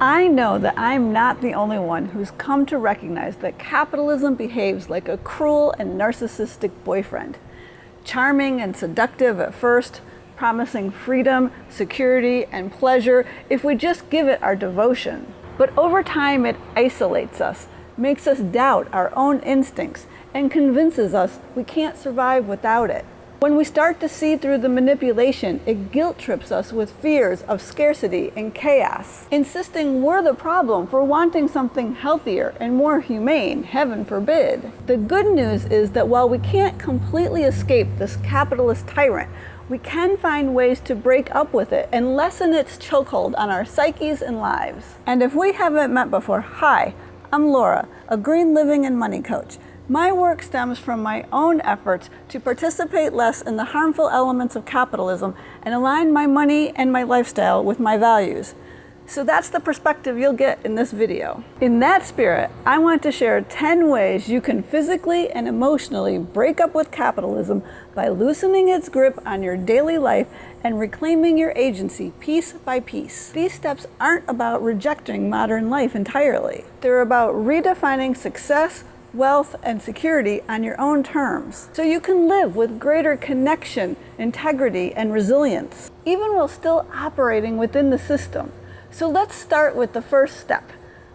I know that I'm not the only one who's come to recognize that capitalism behaves like a cruel and narcissistic boyfriend. Charming and seductive at first, promising freedom, security, and pleasure if we just give it our devotion. But over time it isolates us, makes us doubt our own instincts, and convinces us we can't survive without it. When we start to see through the manipulation, it guilt trips us with fears of scarcity and chaos, insisting we're the problem for wanting something healthier and more humane, heaven forbid. The good news is that while we can't completely escape this capitalist tyrant, we can find ways to break up with it and lessen its chokehold on our psyches and lives. And if we haven't met before, hi, I'm Laura, a green living and money coach. My work stems from my own efforts to participate less in the harmful elements of capitalism and align my money and my lifestyle with my values. So that's the perspective you'll get in this video. In that spirit, I want to share 10 ways you can physically and emotionally break up with capitalism by loosening its grip on your daily life and reclaiming your agency piece by piece. These steps aren't about rejecting modern life entirely. They're about redefining success, wealth, and security on your own terms, so you can live with greater connection, integrity, and resilience, even while still operating within the system. So let's start with the first step,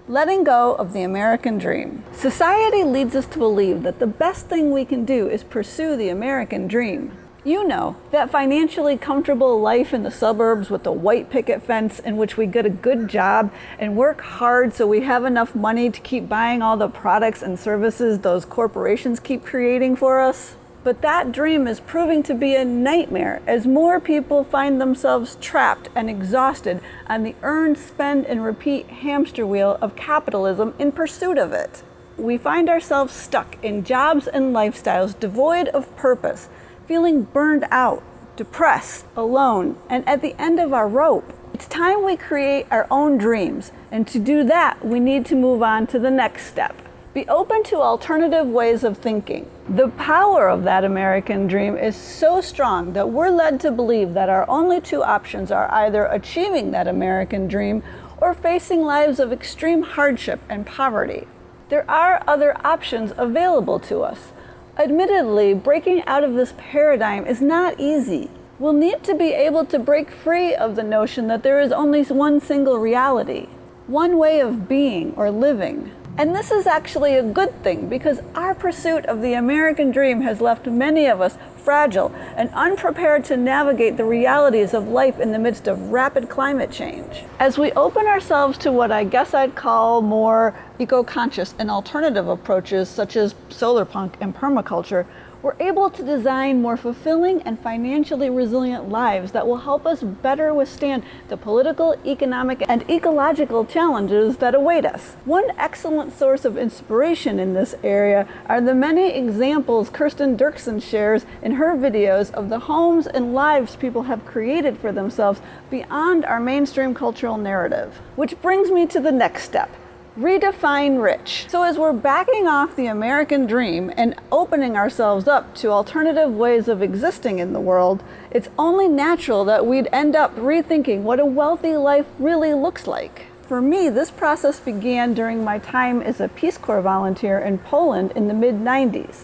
letting go of the American dream. Society leads us to believe that the best thing we can do is pursue the American dream. You know, that financially comfortable life in the suburbs with the white picket fence in which we get a good job and work hard so we have enough money to keep buying all the products and services those corporations keep creating for us. But that dream is proving to be a nightmare as more people find themselves trapped and exhausted on the earn, spend, and repeat hamster wheel of capitalism in pursuit of it. We find ourselves stuck in jobs and lifestyles devoid of purpose, feeling burned out, depressed, alone, and at the end of our rope. It's time we create our own dreams, and to do that, we need to move on to the next step. Be open to alternative ways of thinking. The power of that American dream is so strong that we're led to believe that our only two options are either achieving that American dream or facing lives of extreme hardship and poverty. There are other options available to us. Admittedly, breaking out of this paradigm is not easy. We'll need to be able to break free of the notion that there is only one single reality, one way of being or living. And this is actually a good thing because our pursuit of the American dream has left many of us fragile and unprepared to navigate the realities of life in the midst of rapid climate change. As we open ourselves to what I guess I'd call more eco-conscious and alternative approaches such as solarpunk and permaculture, we're able to design more fulfilling and financially resilient lives that will help us better withstand the political, economic, and ecological challenges that await us. One excellent source of inspiration in this area are the many examples Kirsten Dirksen shares in her videos of the homes and lives people have created for themselves beyond our mainstream cultural narrative. Which brings me to the next step. Redefine rich. So as we're backing off the American dream and opening ourselves up to alternative ways of existing in the world, it's only natural that we'd end up rethinking what a wealthy life really looks like. For me, this process began during my time as a Peace Corps volunteer in Poland in the mid-90s.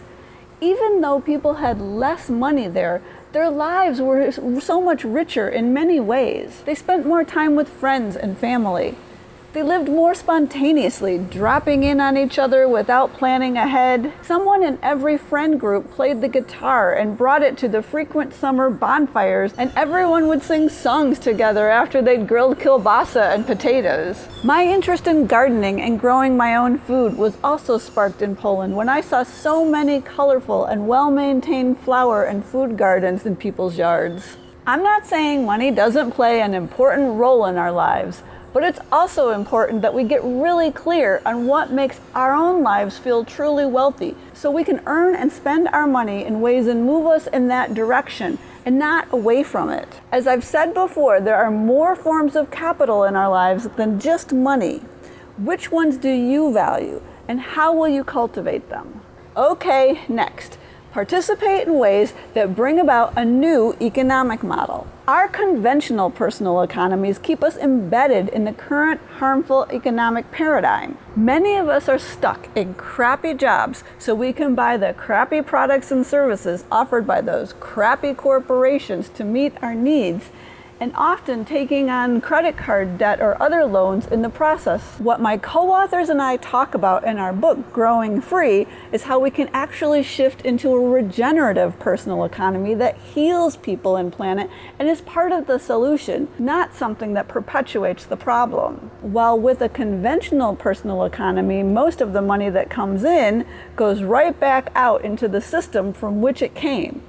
Even though people had less money there, their lives were so much richer in many ways. They spent more time with friends and family. They lived more spontaneously, dropping in on each other without planning ahead. Someone in every friend group played the guitar and brought it to the frequent summer bonfires, and everyone would sing songs together after they'd grilled kielbasa and potatoes. My interest in gardening and growing my own food was also sparked in Poland when I saw so many colorful and well-maintained flower and food gardens in people's yards. I'm not saying money doesn't play an important role in our lives, but it's also important that we get really clear on what makes our own lives feel truly wealthy so we can earn and spend our money in ways that move us in that direction and not away from it. As I've said before, there are more forms of capital in our lives than just money. Which ones do you value and how will you cultivate them? Okay, next. participate in ways that bring about a new economic model. Our conventional personal economies keep us embedded in the current harmful economic paradigm. Many of us are stuck in crappy jobs so we can buy the crappy products and services offered by those crappy corporations to meet our needs, and often taking on credit card debt or other loans in the process. What my co-authors and I talk about in our book, Growing Free, is how we can actually shift into a regenerative personal economy that heals people and planet and is part of the solution, not something that perpetuates the problem. While with a conventional personal economy, most of the money that comes in goes right back out into the system from which it came.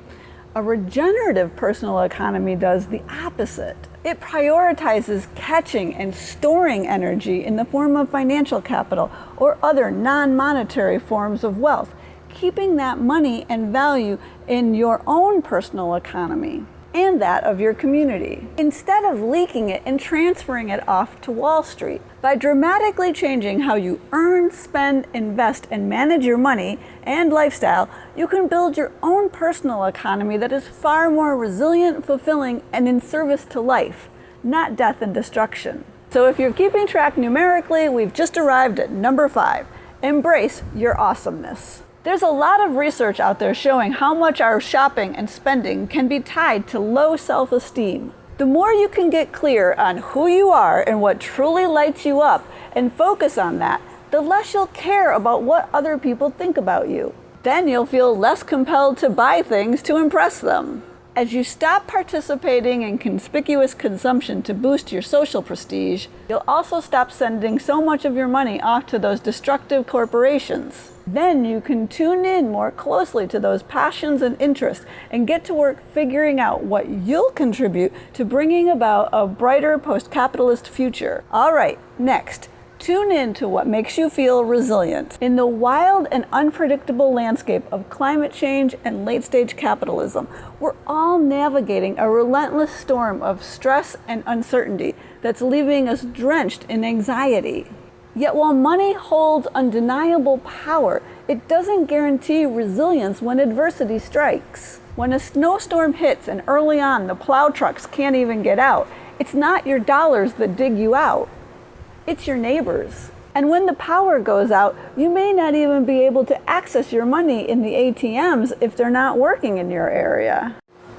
A regenerative personal economy does the opposite. It prioritizes catching and storing energy in the form of financial capital or other non-monetary forms of wealth, keeping that money and value in your own personal economy and that of your community, instead of leaking it and transferring it off to Wall Street. By dramatically changing how you earn, spend, invest, and manage your money and lifestyle, you can build your own personal economy that is far more resilient, fulfilling, and in service to life, not death and destruction. So if you're keeping track numerically, we've just arrived at number 5. Embrace your awesomeness. There's a lot of research out there showing how much our shopping and spending can be tied to low self-esteem. The more you can get clear on who you are and what truly lights you up and focus on that, the less you'll care about what other people think about you. Then you'll feel less compelled to buy things to impress them. As you stop participating in conspicuous consumption to boost your social prestige, you'll also stop sending so much of your money off to those destructive corporations. Then you can tune in more closely to those passions and interests and get to work figuring out what you'll contribute to bringing about a brighter post-capitalist future. All right, next. Tune in to what makes you feel resilient. In the wild and unpredictable landscape of climate change and late-stage capitalism, we're all navigating a relentless storm of stress and uncertainty that's leaving us drenched in anxiety. Yet while money holds undeniable power, it doesn't guarantee resilience when adversity strikes. When a snowstorm hits and early on the plow trucks can't even get out, it's not your dollars that dig you out. It's your neighbors. And when the power goes out, you may not even be able to access your money in the ATMs if they're not working in your area.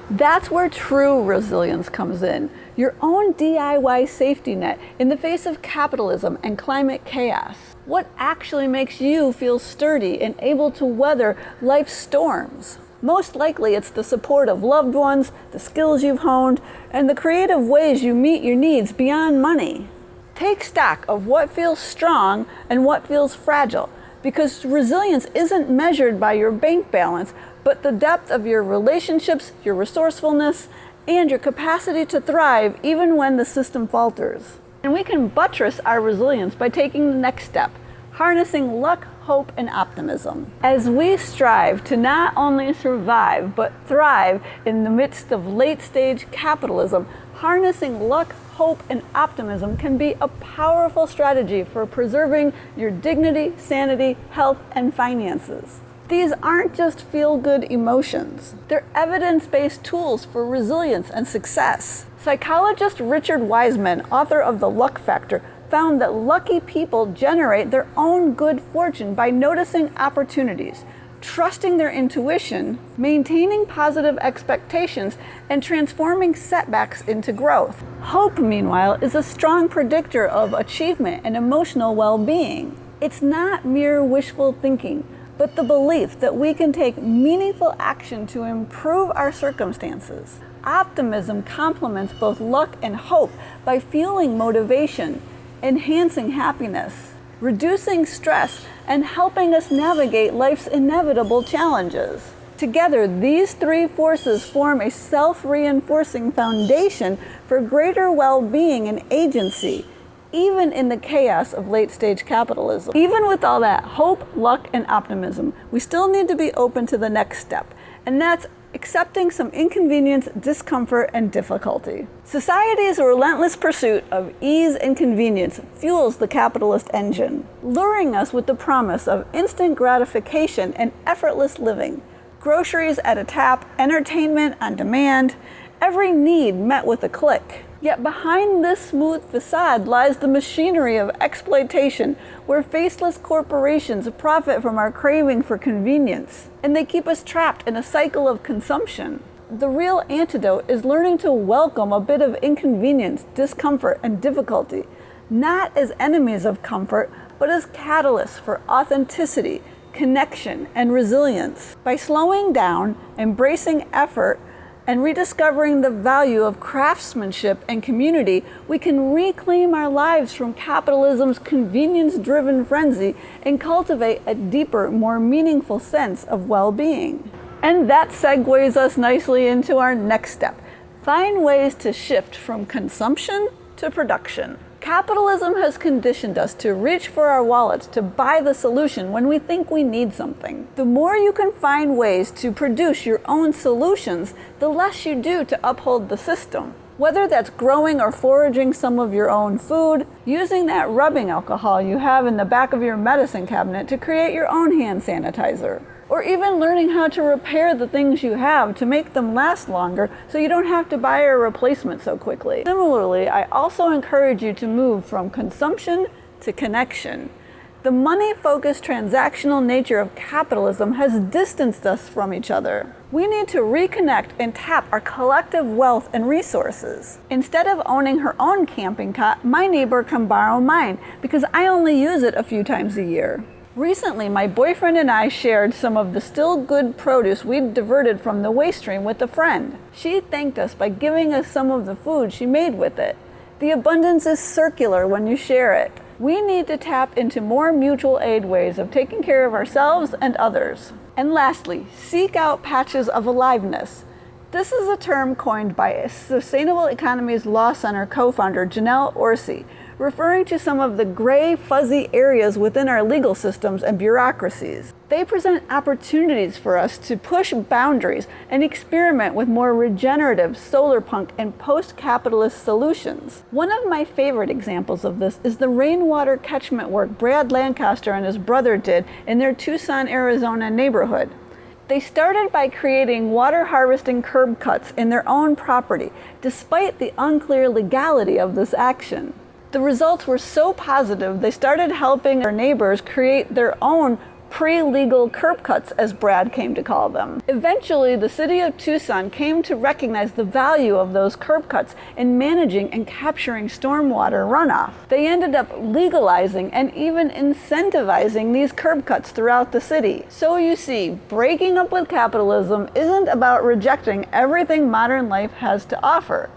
That's where true resilience comes in. Your own DIY safety net in the face of capitalism and climate chaos. What actually makes you feel sturdy and able to weather life's storms? Most likely it's the support of loved ones, the skills you've honed, and the creative ways you meet your needs beyond money. Take stock of what feels strong and what feels fragile, because resilience isn't measured by your bank balance, but the depth of your relationships, your resourcefulness, and your capacity to thrive even when the system falters. And we can buttress our resilience by taking the next step, harnessing luck, hope, and optimism. As we strive to not only survive, but thrive in the midst of late-stage capitalism, harnessing luck, hope, and optimism can be a powerful strategy for preserving your dignity, sanity, health, and finances. These aren't just feel-good emotions. They're evidence-based tools for resilience and success. Psychologist Richard Wiseman, author of The Luck Factor, found that lucky people generate their own good fortune by noticing opportunities, trusting their intuition, maintaining positive expectations, and transforming setbacks into growth. Hope, meanwhile, is a strong predictor of achievement and emotional well-being. It's not mere wishful thinking, but the belief that we can take meaningful action to improve our circumstances. Optimism complements both luck and hope by fueling motivation, enhancing happiness, reducing stress, and helping us navigate life's inevitable challenges. Together, these three forces form a self-reinforcing foundation for greater well-being and agency, even in the chaos of late-stage capitalism. Even with all that hope, luck, and optimism, we still need to be open to the next step, and that's accepting some inconvenience, discomfort, and difficulty. Society's relentless pursuit of ease and convenience fuels the capitalist engine, luring us with the promise of instant gratification and effortless living. Groceries at a tap, entertainment on demand, every need met with a click. Yet behind this smooth facade lies the machinery of exploitation, where faceless corporations profit from our craving for convenience, and they keep us trapped in a cycle of consumption. The real antidote is learning to welcome a bit of inconvenience, discomfort, and difficulty, not as enemies of comfort, but as catalysts for authenticity, connection, and resilience. By slowing down, embracing effort, and rediscovering the value of craftsmanship and community, we can reclaim our lives from capitalism's convenience-driven frenzy and cultivate a deeper, more meaningful sense of well-being. And that segues us nicely into our next step. Find ways to shift from consumption to production. Capitalism has conditioned us to reach for our wallets to buy the solution when we think we need something. The more you can find ways to produce your own solutions, the less you do to uphold the system. Whether that's growing or foraging some of your own food, using that rubbing alcohol you have in the back of your medicine cabinet to create your own hand sanitizer, or even learning how to repair the things you have to make them last longer so you don't have to buy a replacement so quickly. Similarly, I also encourage you to move from consumption to connection. The money-focused transactional nature of capitalism has distanced us from each other. We need to reconnect and tap our collective wealth and resources. Instead of owning her own camping cot, my neighbor can borrow mine because I only use it a few times a year. Recently, my boyfriend and I shared some of the still good produce we'd diverted from the waste stream with a friend. She thanked us by giving us some of the food she made with it. The abundance is circular when you share it. We need to tap into more mutual aid ways of taking care of ourselves and others. And lastly, seek out patches of aliveness. This is a term coined by Sustainable Economies Law Center co-founder Janelle Orsi, referring to some of the gray, fuzzy areas within our legal systems and bureaucracies. They present opportunities for us to push boundaries and experiment with more regenerative, solarpunk, and post-capitalist solutions. One of my favorite examples of this is the rainwater catchment work Brad Lancaster and his brother did in their Tucson, Arizona neighborhood. They started by creating water harvesting curb cuts in their own property, despite the unclear legality of this action. The results were so positive, they started helping their neighbors create their own pre-legal curb cuts, as Brad came to call them. Eventually, the city of Tucson came to recognize the value of those curb cuts in managing and capturing stormwater runoff. They ended up legalizing and even incentivizing these curb cuts throughout the city. So you see, breaking up with capitalism isn't about rejecting everything modern life has to offer.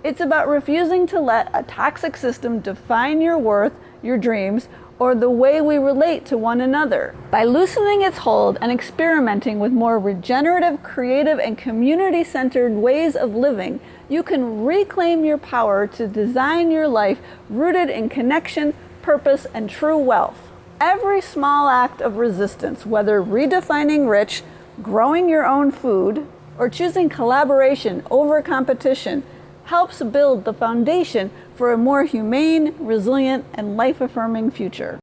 It's about refusing to let a toxic system define your worth, your dreams, or the way we relate to one another. By loosening its hold and experimenting with more regenerative, creative, and community-centered ways of living, you can reclaim your power to design your life rooted in connection, purpose, and true wealth. Every small act of resistance, whether redefining rich, growing your own food, or choosing collaboration over competition, helps build the foundation for a more humane, resilient, and life-affirming future.